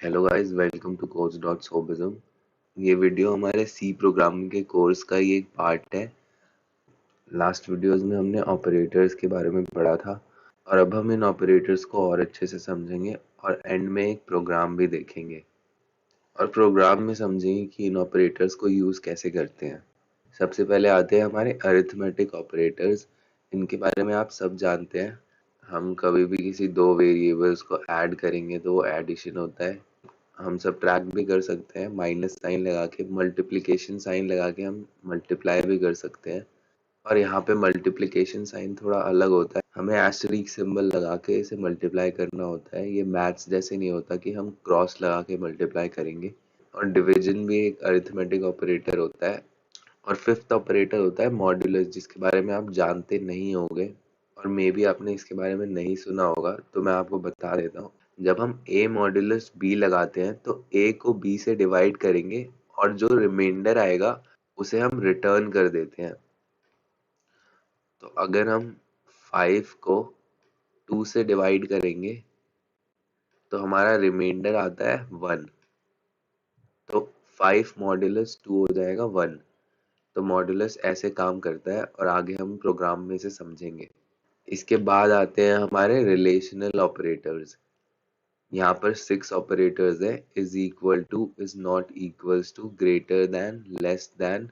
Hello guys, welcome to coach.sobism। ये video हमारे सी programming के कोर्स का ही एक पार्ट है। लास्ट वीडियोस में हमने ऑपरेटर्स के बारे में पढ़ा था और अब हम इन ऑपरेटर्स को और अच्छे से समझेंगे और एंड में एक प्रोग्राम भी देखेंगे और प्रोग्राम में समझेंगे कि इन ऑपरेटर्स को यूज़ कैसे करते हैं। सबसे पहले आते हैं हमारे अरिथमेटिक ऑपरेटर्स। इनके बारे में आप सब जानते हैं। हम कभी भी किसी दो वेरिएबल्स को ऐड करेंगे तो वो एडिशन होता है। हम सब ट्रैक भी कर सकते हैं, माइनस साइन लगा के, मल्टीप्लिकेशन साइन लगा के हम मल्टीप्लाई भी कर सकते हैं। और यहाँ पे मल्टीप्लिकेशन साइन थोड़ा अलग होता है, हमें एस्टेरिक सिंबल लगा के इसे मल्टीप्लाई करना होता है। ये मैथ्स जैसे नहीं होता कि हम क्रॉस लगा के मल्टीप्लाई करेंगे। और डिवीजन भी एक अरिथमेटिक ऑपरेटर होता है। और फिफ्थ ऑपरेटर होता है मॉड्यूलस, जिसके बारे में आप जानते नहीं होंगे और मे बी आपने इसके बारे में नहीं सुना होगा, तो मैं आपको बता देता हूँ। जब हम a मॉड्यूलस b लगाते हैं तो a को b से डिवाइड करेंगे और जो रिमाइंडर आएगा उसे हम रिटर्न कर देते हैं। तो अगर हम 5 को 2 से डिवाइड करेंगे तो हमारा रिमाइंडर आता है 1। तो 5 मॉड्यूलस 2 हो जाएगा 1। तो मॉड्यूलस ऐसे काम करता है और आगे हम प्रोग्राम में से समझेंगे। इसके बाद आते हैं हमारे रिलेशनल ऑपरेटर्स। यहाँ पर 6 ऑपरेटर्स है। Is equal to, is not equals to, greater than, less than,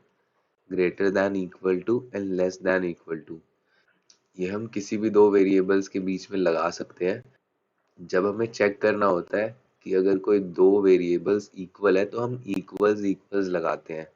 greater than equal to and less than equal to. ये हम किसी भी दो वेरिएबल्स के बीच में लगा सकते हैं। जब हमें चेक करना होता है कि अगर कोई दो वेरिएबल्स इक्वल है तो हम इक्वल्स इक्वल्स लगाते हैं।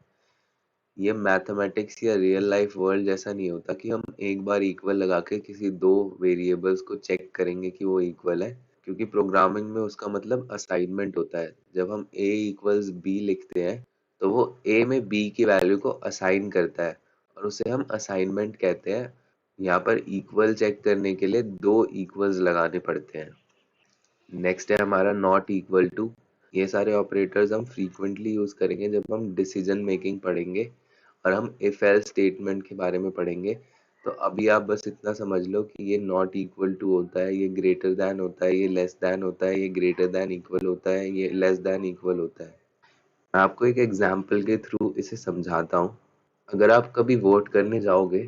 ये मैथमेटिक्स या रियल लाइफ वर्ल्ड जैसा नहीं होता कि हम एक बार इक्वल लगा के किसी दो वेरिएबल्स को चेक करेंगे कि वो इक्वल है, क्योंकि प्रोग्रामिंग में उसका मतलब असाइनमेंट होता है। जब हम a इक्वल्स b लिखते हैं तो वो a में b की वैल्यू को असाइन करता है और उसे हम असाइनमेंट कहते हैं। यहाँ पर इक्वल चेक करने के लिए दो इक्वल्स लगाने पड़ते हैं। नेक्स्ट है हमारा नॉट इक्वल टू। ये सारे ऑपरेटर्स हम फ्रीक्वेंटली यूज करेंगे जब हम डिसीजन मेकिंग पढ़ेंगे और हम इफ एल्स स्टेटमेंट के बारे में पढ़ेंगे। तो अभी आप बस इतना समझ लो कि ये नॉट इक्वल टू होता है, ये ग्रेटर दैन होता है, ये लेस दैन होता है, ये ग्रेटर दैन इक्वल होता है, ये लेस दैन इक्वल होता है। मैं आपको एक एग्जाम्पल के थ्रू इसे समझाता हूँ। अगर आप कभी वोट करने जाओगे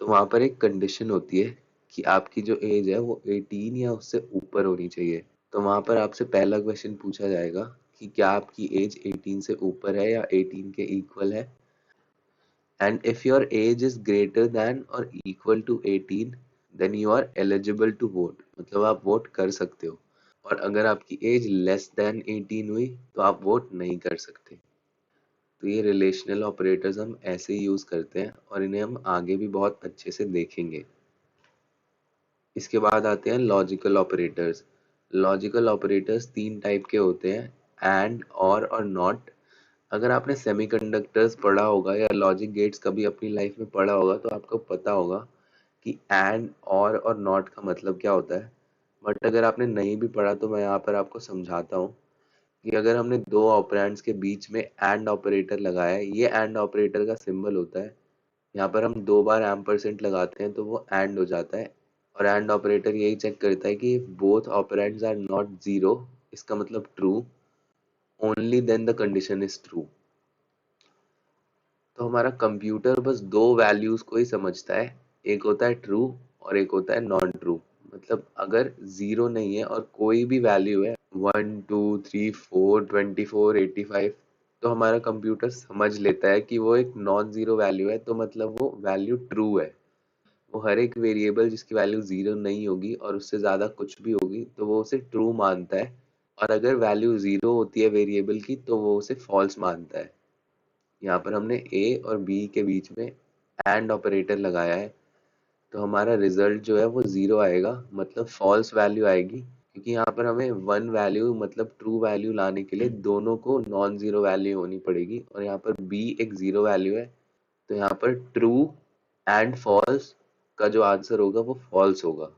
तो वहां पर एक कंडीशन होती है कि आपकी जो एज है वो 18 या उससे ऊपर होनी चाहिए। तो वहां पर आपसे पहला क्वेश्चन पूछा जाएगा कि क्या आपकी एज 18 से ऊपर है या 18 के इक्वल है। And if your age is greater than और equal to 18 then you are eligible to vote, मतलब आप वोट कर सकते हो। और अगर आपकी एज लेस देन 18 हुई तो आप वोट नहीं कर सकते। तो ये रिलेशनल ऑपरेटर्स हम ऐसे ही यूज करते हैं और इन्हें हम आगे भी बहुत अच्छे से देखेंगे। इसके बाद आते हैं लॉजिकल ऑपरेटर्स। लॉजिकल ऑपरेटर्स तीन टाइप के होते हैं, एंड, और नॉट। अगर आपने सेमीकंडक्टर्स पढ़ा होगा या लॉजिक गेट्स कभी अपनी लाइफ में पढ़ा होगा तो आपको पता होगा कि एंड, और नॉट का मतलब क्या होता है। बट अगर आपने नहीं भी पढ़ा तो मैं यहाँ पर आपको समझाता हूँ कि अगर हमने दो ऑपरेंड्स के बीच में एंड ऑपरेटर लगाया है, ये एंड ऑपरेटर का सिंबल होता है। यहाँ पर हम दो बार एम्परसेंट लगाते हैं तो वो एंड हो जाता है। और एंड ऑपरेटर यही चेक करता है कि both operands are not zero, इसका मतलब true, only then the condition is true. तो हमारा कंप्यूटर बस दो वैल्यूज को ही समझता है, एक होता है ट्रू और एक होता है नॉन ट्रू। मतलब अगर जीरो नहीं है और कोई भी वैल्यू है 1 2 3 4 24 85, तो हमारा कंप्यूटर समझ लेता है कि वो एक नॉन जीरो वैल्यू है, तो मतलब वो वैल्यू ट्रू है। वो हर एक वेरिएबल जिसकी वैल्यू जीरो नहीं होगी और उससे ज्यादा कुछ भी होगी तो वो उसे ट्रू मानता है। और अगर वैल्यू जीरो होती है वेरिएबल की तो वो उसे फॉल्स मानता है। यहाँ पर हमने a और b के बीच में एंड ऑपरेटर लगाया है, तो हमारा रिजल्ट जो है वो जीरो आएगा, मतलब फॉल्स वैल्यू आएगी, क्योंकि यहाँ पर हमें वन वैल्यू मतलब ट्रू वैल्यू लाने के लिए दोनों को नॉन जीरो वैल्यू होनी पड़ेगी और यहाँ पर b एक जीरो वैल्यू है। तो यहाँ पर ट्रू एंड फॉल्स का जो आंसर होगा वो फॉल्स होगा।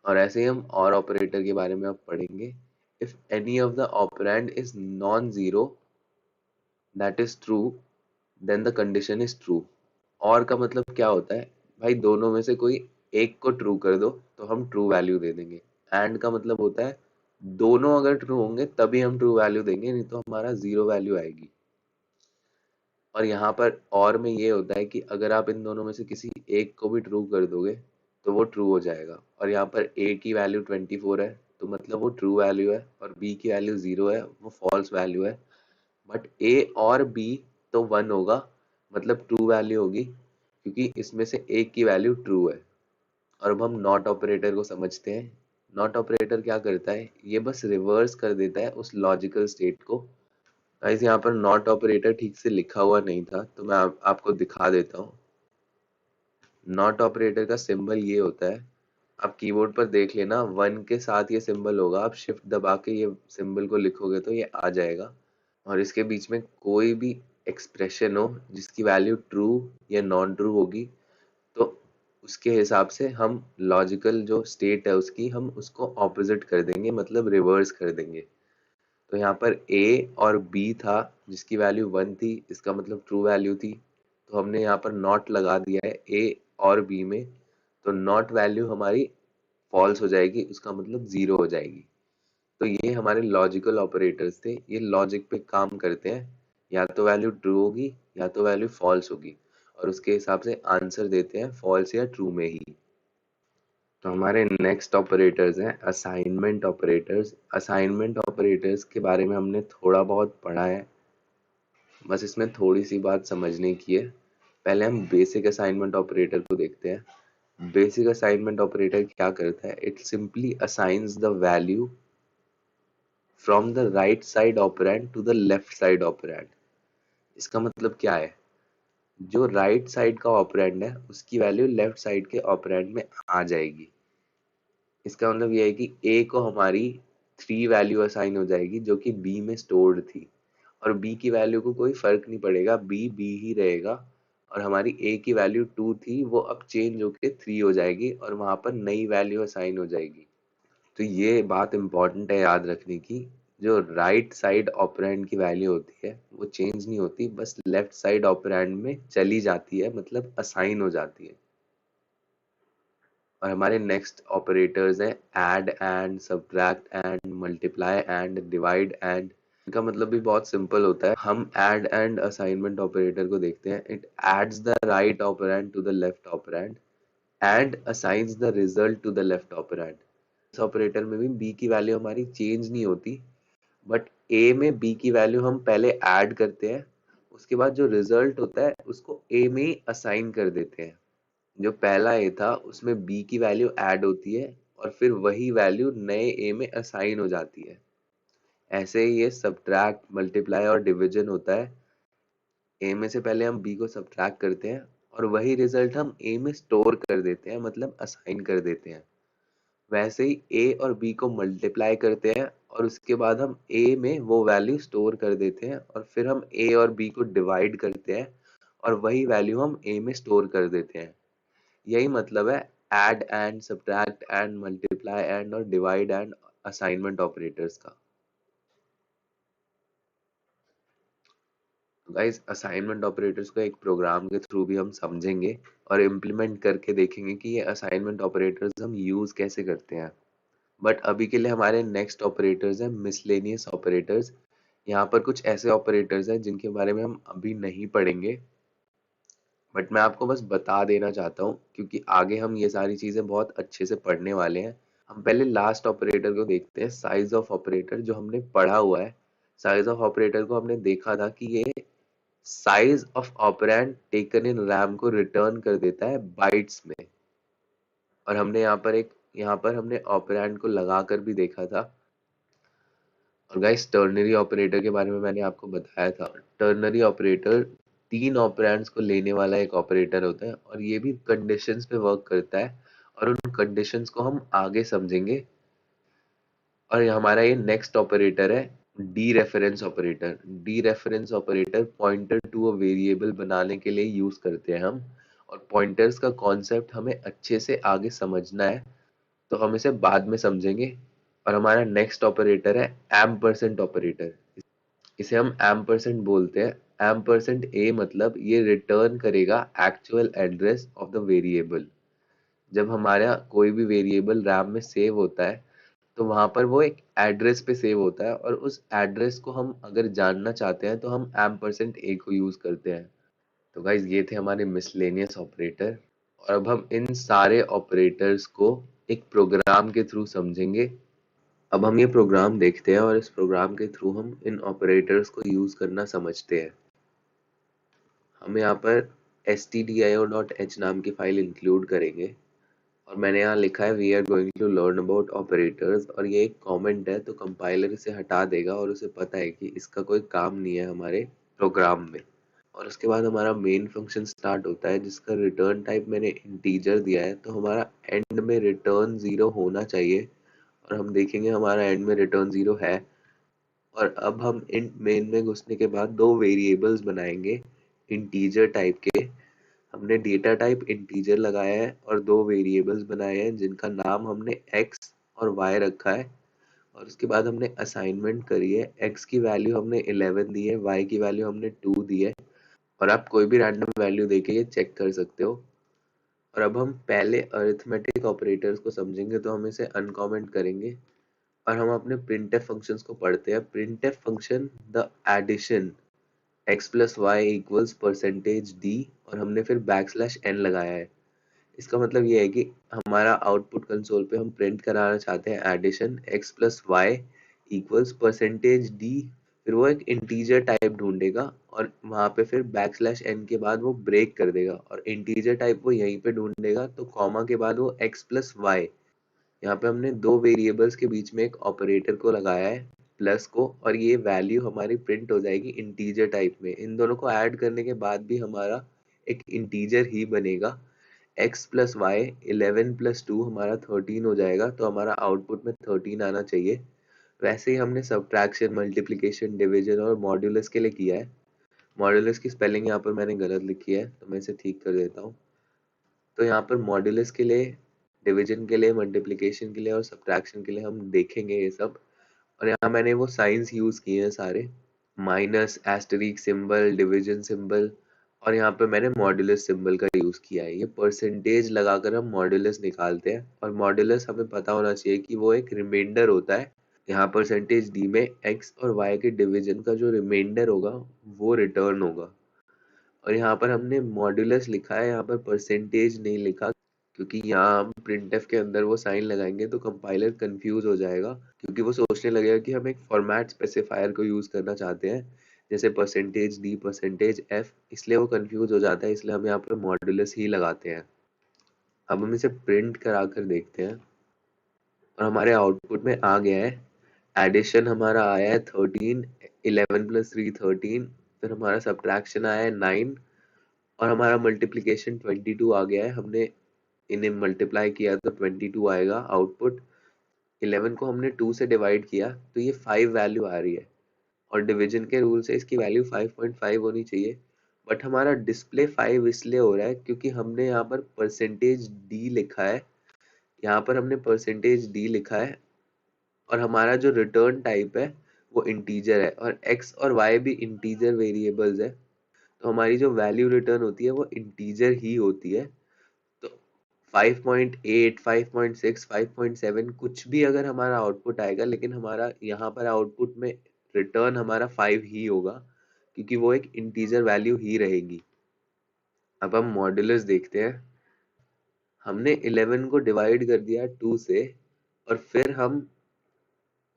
और ऐसे ही हम और ऑपरेटर के बारे में अब पढ़ेंगे। If any of the operand is non zero that is true then the condition is true. और का मतलब क्या होता है, भाई दोनों में से कोई एक को ट्रू कर दो तो हम ट्रू वैल्यू दे देंगे। एंड का मतलब होता है दोनों अगर ट्रू होंगे तभी हम ट्रू वैल्यू देंगे, नहीं तो हमारा 0 वैल्यू आएगी। और यहाँ पर और में ये होता है कि अगर आप इन दोनों में से किसी एक को भी ट्रू कर दोगे तो वो ट्रू हो जाएगा। और यहाँ पर a की वैल्यू 24 है तो मतलब वो ट्रू वैल्यू है, और b की वैल्यू 0 है वो फॉल्स वैल्यू है। बट a और b तो 1 होगा, मतलब ट्रू वैल्यू होगी, क्योंकि इसमें से एक की वैल्यू ट्रू है। और अब हम नॉट ऑपरेटर को समझते हैं। नॉट ऑपरेटर क्या करता है, ये बस रिवर्स कर देता है उस लॉजिकल स्टेट को। गाइस यहाँ पर नॉट ऑपरेटर ठीक से लिखा हुआ नहीं था तो मैं आपको दिखा देता हूँ। नॉट ऑपरेटर का सिंबल ये होता है, आप कीबोर्ड पर देख लेना, 1 के साथ ये सिंबल होगा, आप शिफ्ट दबा के ये सिंबल को लिखोगे तो ये आ जाएगा। और इसके बीच में कोई भी एक्सप्रेशन हो जिसकी वैल्यू ट्रू या नॉन ट्रू होगी तो उसके हिसाब से हम लॉजिकल जो स्टेट है उसकी हम उसको ऑपोजिट कर देंगे, मतलब रिवर्स कर देंगे। तो यहाँ पर a और b था जिसकी वैल्यू 1 थी, इसका मतलब ट्रू वैल्यू थी, तो हमने यहाँ पर नॉट लगा दिया है a और b में, तो नॉट वैल्यू हमारी फॉल्स हो जाएगी, उसका मतलब 0 हो जाएगी। तो ये हमारे लॉजिकल ऑपरेटर्स थे, ये लॉजिक पे काम करते हैं, या तो वैल्यू ट्रू होगी या तो वैल्यू फॉल्स होगी, और उसके हिसाब से आंसर देते हैं फॉल्स या ट्रू में ही। तो हमारे नेक्स्ट ऑपरेटर्स हैं असाइनमेंट ऑपरेटर्स। असाइनमेंट ऑपरेटर्स के बारे में हमने थोड़ा बहुत पढ़ा है, बस इसमें थोड़ी सी बात समझने की है। पहले हम बेसिक असाइनमेंट ऑपरेटर को देखते हैं। बेसिक असाइनमेंट ऑपरेटर क्या करता है, it simply assigns the value from the right side operand to the left side operand. इसका मतलब क्या है, जो राइट साइड का ऑपरेंड है उसकी वैल्यू लेफ्ट साइड के ऑपरेंड में आ जाएगी। इसका मतलब यह है कि a को हमारी 3 वैल्यू असाइन हो जाएगी जो कि b में स्टोर्ड थी, और b की वैल्यू को कोई फर्क नहीं पड़ेगा, b ही रहेगा। और हमारी a की वैल्यू 2 थी, वो अब चेंज होके 3 हो जाएगी और वहां पर नई वैल्यू असाइन हो जाएगी। तो ये बात इंपॉर्टेंट है याद रखने की, जो राइट साइड ऑपरेंड की वैल्यू होती है वो चेंज नहीं होती, बस लेफ्ट साइड ऑपरेंड में चली जाती है, मतलब असाइन हो जाती है। और हमारे नेक्स्ट ऑपरेटर्स हैं add and, subtract and, multiply and, divide and. इनका मतलब भी बहुत सिंपल होता है। हम ऐड एंड असाइनमेंट ऑपरेटर को देखते हैं। It adds the right operand to the left operand and assigns the result to the left operand. इस ऑपरेटर में भी b की वैल्यू हमारी चेंज नहीं होती, बट a में b की वैल्यू हम पहले ऐड करते हैं, उसके बाद जो रिजल्ट होता है उसको a में ही असाइन कर देते हैं। जो पहला ए था उसमें b की वैल्यू ऐड होती है और फिर वही वैल्यू नए a में असाइन हो जाती है। ऐसे ही ये सब्ट्रैक्ट, मल्टीप्लाई और डिवीजन होता है। a में से पहले हम b को सब्ट्रैक्ट करते हैं और वही रिजल्ट हम a में स्टोर कर देते हैं, मतलब असाइन कर देते हैं। वैसे ही a और b को मल्टीप्लाई करते हैं और उसके बाद हम a में वो वैल्यू स्टोर कर देते हैं, और फिर हम a और b को डिवाइड करते हैं और वही वैल्यू हम a में स्टोर कर देते हैं। यही मतलब है add and, subtract and, multiply and और डिवाइड एंड असाइनमेंट ऑपरेटर्स का। तो गाइस असाइनमेंट ऑपरेटर्स को एक प्रोग्राम के थ्रू भी हम समझेंगे और इम्प्लीमेंट करके देखेंगे कि ये असाइनमेंट ऑपरेटर्स हम यूज कैसे करते हैं। बट अभी के लिए हमारे नेक्स्ट ऑपरेटर्स हैं मिसलेनियस ऑपरेटर्स। यहाँ पर कुछ ऐसे ऑपरेटर्स हैं जिनके बारे में हम अभी नहीं पढ़ेंगे, बट मैं आपको बस बता देना चाहता हूँ क्योंकि आगे हम ये सारी चीजें बहुत अच्छे से पढ़ने वाले हैं। हम पहले लास्ट ऑपरेटर को देखते हैं, साइज ऑफ ऑपरेटर, जो हमने पढ़ा हुआ है। साइज ऑफ ऑपरेटर को हमने देखा था कि ये size of operand taken in RAM को रिटर्न कर देता है बाइट्स में। और हमने यहाँ पर हमने ऑपरेंड को लगाकर भी देखा था। और गाइस टर्नरी ऑपरेटर के बारे में मैंने आपको बताया था। टर्नरी ऑपरेटर 3 ऑपरेंड्स को लेने वाला एक ऑपरेटर होता है और ये भी कंडीशंस पे वर्क करता है, और उन कंडीशंस को हम आगे समझेंगे। और हमारा ये नेक्स्ट ऑपरेटर है dereference operator. Dereference operator pointer to a variable बनाने के लिए यूज करते हैं हम, और पॉइंटर्स का कॉन्सेप्ट हमें अच्छे से आगे समझना है तो हम इसे बाद में समझेंगे। और हमारा नेक्स्ट ऑपरेटर है एम परसेंट ऑपरेटर। इसे हम एम परसेंट बोलते हैं। एम परसेंट ए मतलब ये रिटर्न करेगा actual address of the variable. जब हमारा कोई भी वेरिएबल रैम में सेव होता है तो वहां पर वो एक एड्रेस पे सेव होता है और उस एड्रेस को हम अगर जानना चाहते हैं तो हम %a को यूज करते हैं। तो गाइज ये थे हमारे मिसलेनियस ऑपरेटर, और अब हम इन सारे ऑपरेटर्स को एक प्रोग्राम के थ्रू समझेंगे। अब हम ये प्रोग्राम देखते हैं और इस प्रोग्राम के थ्रू हम इन ऑपरेटर्स को यूज करना समझते हैं। हम यहाँ पर stdio.h नाम की फाइल इंक्लूड करेंगे और मैंने यहाँ लिखा है we are going to learn about operators, और ये एक कमेंट है तो कंपाइलर इसे हटा देगा और उसे पता है कि इसका कोई काम नहीं है हमारे प्रोग्राम में। और उसके बाद हमारा मेन फंक्शन स्टार्ट होता है जिसका रिटर्न टाइप मैंने इंटीजर दिया है, तो हमारा एंड में रिटर्न 0 होना चाहिए, और हम देखेंगे हमारा एंड में रिटर्न 0 है। और अब हम इंट मेन में घुसने के बाद दो वेरिएबल्स बनाएंगे इंटीजर टाइप के। हमने डेटा टाइप इंटीजर लगाया है और दो वेरिएबल्स बनाए हैं जिनका नाम हमने x और y रखा है। और उसके बाद हमने असाइनमेंट करी है, x की वैल्यू हमने 11 दी है, y की वैल्यू हमने 2 दी है, और आप कोई भी रैंडम वैल्यू देके ये चेक कर सकते हो। और अब हम पहले अरिथमेटिक ऑपरेटर्स को समझेंगे, तो हम इसे अनकॉमेंट करेंगे और हम अपने printf फंक्शंस को पढ़ते हैं। printf function the addition x plus y equals percentage d, और हमने फिर \n लगाया है। इसका मतलब ये है कि हमारा आउटपुट कंसोल पे हम प्रिंट कराना चाहते हैं addition x plus y equals percentage d, फिर वो एक इंटीजर टाइप ढूंढेगा और वहां पे फिर \n के बाद वो ब्रेक कर देगा, और इंटीजर टाइप वो यहीं पे ढूंढेगा, तो कॉमा के बाद वो x प्लस वाई। यहाँ पे हमने दो वेरिएबल्स के बीच में एक ऑपरेटर को लगाया है, प्लस को, और ये वैल्यू हमारी प्रिंट हो जाएगी इंटीजर टाइप में। इन दोनों को ऐड करने के बाद भी हमारा एक इंटीजर ही बनेगा। x प्लस वाई 11 प्लस 2 हमारा 13 हो जाएगा, तो हमारा आउटपुट में 13 आना चाहिए। वैसे ही हमने सब्ट्रैक्शन, मल्टीप्लिकेशन, डिवीजन और मॉड्यूलस के लिए किया है। मॉड्यूलस की स्पेलिंग यहाँ पर मैंने गलत लिखी है तो मैं इसे ठीक कर देता हूँ। तो यहाँ पर मॉड्यूलस के लिए, डिवीजन के लिए, मल्टीप्लिकेशन के लिए और सब्ट्रैक्शन के लिए हम देखेंगे ये सब। और यहाँ मैंने वो साइंस यूज किए हैं सारे, minus, asterisk symbol, division symbol, और यहाँ पे मैंने मॉड्यूलस सिंबल का यूज किया है। ये परसेंटेज लगाकर हम मॉड्यूलस निकालते हैं, और मॉड्यूलस हमें पता होना चाहिए कि वो एक रिमाइंडर होता है। यहाँ परसेंटेज डी में x और y के डिवीजन का जो रिमाइंडर होगा वो रिटर्न होगा। और यहाँ पर हमने मॉड्यूलस लिखा है, यहाँ पर परसेंटेज नहीं लिखा, क्योंकि यहाँ हम printf के अंदर वो साइन लगाएंगे तो कंपाइलर कंफ्यूज हो जाएगा, क्योंकि वो सोचने लगेगा कि हम एक फॉर्मेट स्पेसिफायर को यूज करना चाहते हैं, जैसे परसेंटेज डी, परसेंटेज एफ, इसलिए वो कंफ्यूज हो जाता है, इसलिए हम यहाँ पर मॉड्यूलस ही लगाते हैं। अब हम इसे प्रिंट करा कर देखते हैं और हमारे आउटपुट में आ गया है एडिशन, हमारा आया है 13, 11 प्लस 3 13, फिर हमारा सब्ट्रैक्शन आया है 9, और हमारा मल्टीप्लिकेशन 22 आ गया है। हमने इन्हें मल्टीप्लाई किया तो 22 आएगा आउटपुट। 11 को हमने 2 से डिवाइड किया तो ये 5 वैल्यू आ रही है, और डिवीजन के रूल से इसकी वैल्यू 5.5 होनी चाहिए, बट हमारा डिस्प्ले 5 इसलिए हो रहा है क्योंकि हमने यहाँ पर परसेंटेज डी लिखा है। यहाँ पर हमने परसेंटेज डी लिखा है और हमारा जो रिटर्न टाइप है वो इंटीजर है, और x और y भी इंटीजर वेरिएबल्स है, तो हमारी जो वैल्यू रिटर्न होती है वो इंटीजर ही होती है। तो 5.8, 5.6, 5.7 कुछ भी अगर हमारा आउटपुट आएगा, लेकिन हमारा यहाँ पर आउटपुट में रिटर्न हमारा 5 ही होगा, क्योंकि वो एक इंटीजर वैल्यू ही रहेगी। अब हम मॉड्यूलस देखते हैं। हमने 11 को डिवाइड कर दिया 2 से, और फिर हम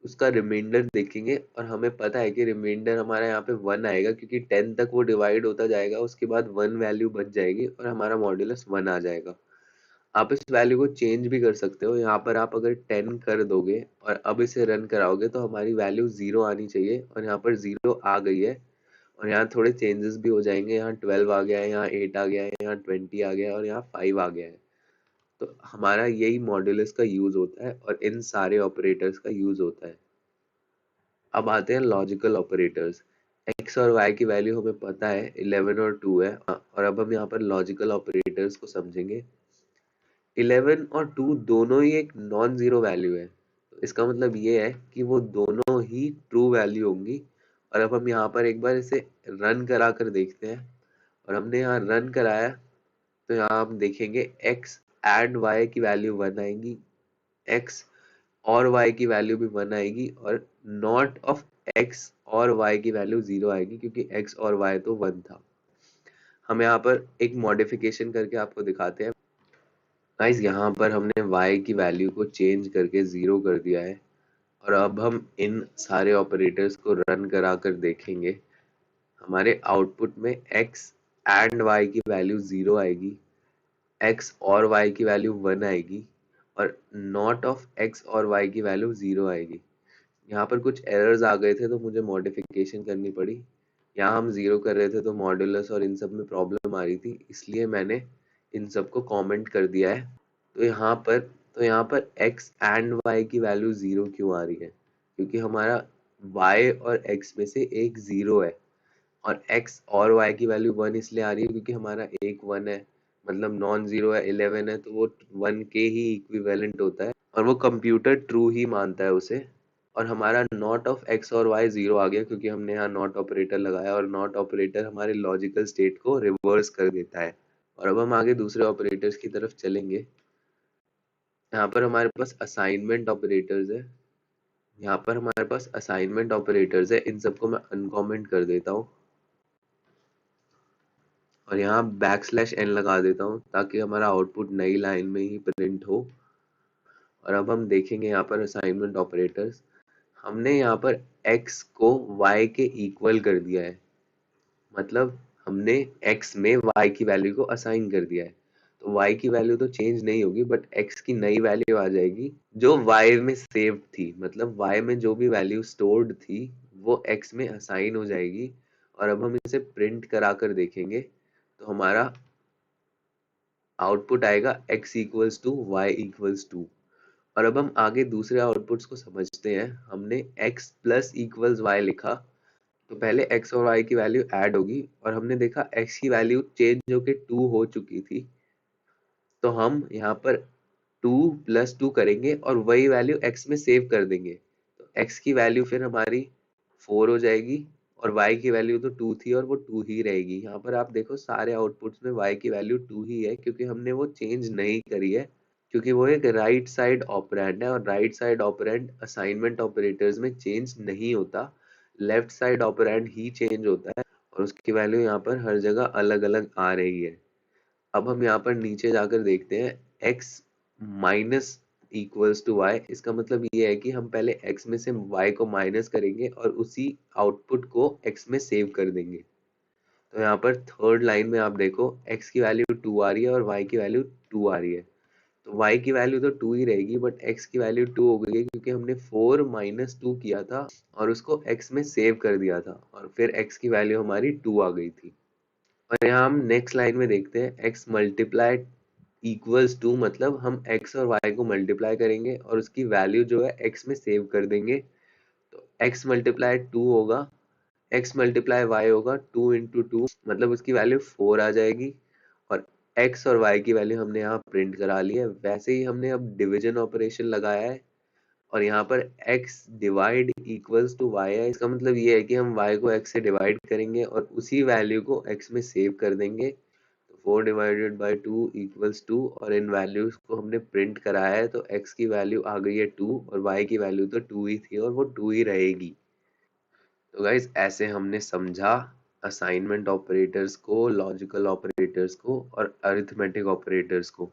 उसका रिमाइंडर देखेंगे, और हमें पता है कि रिमाइंडर हमारा यहाँ पे 1 आएगा, क्योंकि 10 तक वो डिवाइड होता जाएगा, उसके बाद 1 वैल्यू बच जाएगी और हमारा मॉड्यूलस 1 आ जाएगा। आप इस वैल्यू को चेंज भी कर सकते हो। यहाँ पर आप अगर 10 कर दोगे और अब इसे रन कराओगे तो हमारी वैल्यू 0 आनी चाहिए, और यहाँ पर 0 आ गई है। और यहाँ थोड़े चेंजेस भी हो जाएंगे, यहाँ 12 आ गया है, यहाँ 8 आ गया है, यहाँ 20 आ गया है, और यहाँ 5 आ गया है। तो हमारा यही मॉड्यूलस का यूज होता है और इन सारे ऑपरेटर्स का यूज होता है। अब आते हैं लॉजिकल ऑपरेटर्स। x और y की वैल्यू हमें पता है 11 और 2 है, और अब हम यहाँ पर लॉजिकल ऑपरेटर्स को समझेंगे। 11 और 2 दोनों ही एक नॉन जीरो वैल्यू है, तो इसका मतलब ये है कि वो दोनों ही ट्रू वैल्यू होंगी। और अब हम यहाँ पर एक बार इसे रन करा कर देखते हैं, और हमने यहाँ रन कराया तो यहाँ हम देखेंगे x एंड y की वैल्यू 1 आएंगी, x और y की वैल्यू भी 1 आएगी और नॉट ऑफ x और y की वैल्यू 0 आएगी, क्योंकि x और y तो 1 था। हम यहाँ पर एक मॉडिफिकेशन करके आपको दिखाते हैं। गाइस यहाँ पर हमने y की वैल्यू को चेंज करके 0 कर दिया है, और अब हम इन सारे ऑपरेटर्स को रन करा कर देखेंगे। हमारे आउटपुट में x एंड y की वैल्यू 0 आएगी, x और y की वैल्यू 1 आएगी, और नॉट ऑफ x और y की वैल्यू 0 आएगी। यहाँ पर कुछ एरर्स आ गए थे तो मुझे मॉडिफिकेशन करनी पड़ी। यहाँ हम 0 कर रहे थे तो मॉड्यूलस और इन सब में प्रॉब्लम आ रही थी, इसलिए मैंने इन सब को कमेंट कर दिया है। तो यहाँ पर x एंड y की वैल्यू 0 क्यों आ रही है? क्योंकि हमारा y और x में से एक 0 है, और x और y की वैल्यू 1 इसलिए आ रही है क्योंकि हमारा एक 1 है, मतलब नॉन जीरो है, 11 है, तो वो 1 के ही इक्विवेलेंट होता है, और वो कंप्यूटर ट्रू ही मानता है उसे। और हमारा नॉट ऑफ x और y 0 आ गया क्योंकि हमने यहाँ नॉट ऑपरेटर लगाया, और नॉट ऑपरेटर हमारे लॉजिकल स्टेट को रिवर्स कर देता है। और अब हम आगे दूसरे ऑपरेटर्स की तरफ चलेंगे। यहाँ पर हमारे पास असाइनमेंट ऑपरेटर्स है। इन सबको मैं अनकॉमेंट कर देता हूँ, और यहाँ \n लगा देता हूँ ताकि हमारा आउटपुट नई लाइन में ही प्रिंट हो। और अब हम देखेंगे यहाँ पर असाइनमेंट ऑपरेटर्स। हमने यहाँ पर x को y के इक्वल कर दिया है, मतलब हमने x में y की वैल्यू को असाइन कर दिया है। तो y की वैल्यू तो चेंज नहीं होगी, बट x की नई वैल्यू आ जाएगी जो y में सेव्ड थी, मतलब y में जो भी वैल्यू स्टोर्ड थी वो x में असाइन हो जाएगी। और अब हम इसे प्रिंट करा कर देखेंगे तो हमारा आउटपुट आएगा x equals to y equals two. और अब हम आगे दूसरे आउटपुट्स को समझते हैं। हमने x प्लस इक्वल्स वाई लिखा, तो पहले x और y की वैल्यू ऐड होगी, और हमने देखा x की वैल्यू चेंज होके 2 हो चुकी थी, तो हम यहाँ पर 2 + 2 करेंगे और वही वैल्यू x में सेव कर देंगे। तो x की वैल्यू फिर हमारी 4 हो जाएगी, और y की वैल्यू तो 2 थी और वो 2 ही रहेगी। यहाँ पर आप देखो सारे आउटपुट्स में y की वैल्यू 2 ही है, क्योंकि हमने वो चेंज नहीं करी है, क्योंकि वो एक राइट साइड ऑपरेंड है, और right side operand assignment operators में चेंज नहीं होता, लेफ्ट साइड ऑपरेंड ही चेंज होता है, और उसकी वैल्यू यहाँ पर हर जगह अलग अलग आ रही है। अब हम यहाँ पर नीचे जाकर देखते हैं x minus equals to y. इसका मतलब ये है कि हम पहले x में से y को माइनस करेंगे और उसी आउटपुट को x में सेव कर देंगे। तो यहाँ पर थर्ड लाइन में आप देखो x की वैल्यू 2 आ रही है और y की वैल्यू 2 आ रही है। तो y की वैल्यू तो 2 ही रहेगी, बट x की वैल्यू 2 हो गई है क्योंकि हमने 4 - 2 किया था और उसको x में सेव कर दिया था, और फिर x की वैल्यू हमारी 2 आ गई थी। और यहाँ हम नेक्स्ट लाइन में देखते हैं x मल्टीप्लाई इक्वल्स टू, मतलब हम x और y को मल्टीप्लाई करेंगे और उसकी वैल्यू जो है x में सेव कर देंगे। तो x मल्टीप्लाई 2 होगा, x मल्टीप्लाई y होगा, 2 × 2 मतलब उसकी वैल्यू 4 आ जाएगी, और x और y की वैल्यू हमने यहाँ प्रिंट करा ली है। वैसे ही हमने अब डिवीजन ऑपरेशन लगाया है, और यहाँ पर x divide equals to y है। इसका मतलब ये है कि हम y को x से डिवाइड करेंगे और उसी वैल्यू को x में सेव कर देंगे। तो 4/2 इक्वल्स 2, और इन वैल्यूज को हमने प्रिंट कराया है, तो x की वैल्यू आ गई है 2 और y की वैल्यू तो 2 ही थी और वो 2 ही रहेगी। तो गाइज ऐसे हमने समझा असाइनमेंट ऑपरेटर्स को, लॉजिकल ऑपरेटर्स को और अरिथमेटिक ऑपरेटर्स को।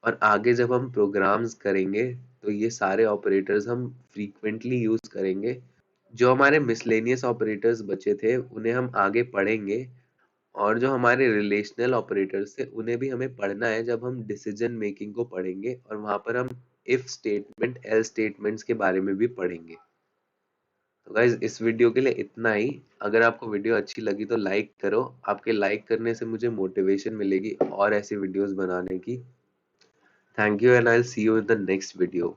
और आगे जब हम प्रोग्राम्स करेंगे तो ये सारे ऑपरेटर्स हम फ्रीक्वेंटली यूज करेंगे। जो हमारे मिसलेनियस ऑपरेटर्स बचे थे उन्हें हम आगे पढ़ेंगे, और जो हमारे रिलेशनल ऑपरेटर्स थे उन्हें भी हमें पढ़ना है जब हम डिसीजन मेकिंग को पढ़ेंगे, और वहां पर हम इफ स्टेटमेंट, एल्स स्टेटमेंट्स के बारे में भी पढ़ेंगे। तो गाइज इस वीडियो के लिए इतना ही। अगर आपको वीडियो अच्छी लगी तो लाइक करो, आपके लाइक करने से मुझे मोटिवेशन मिलेगी और ऐसी वीडियोस बनाने की। Thank you and I will see you in the next video.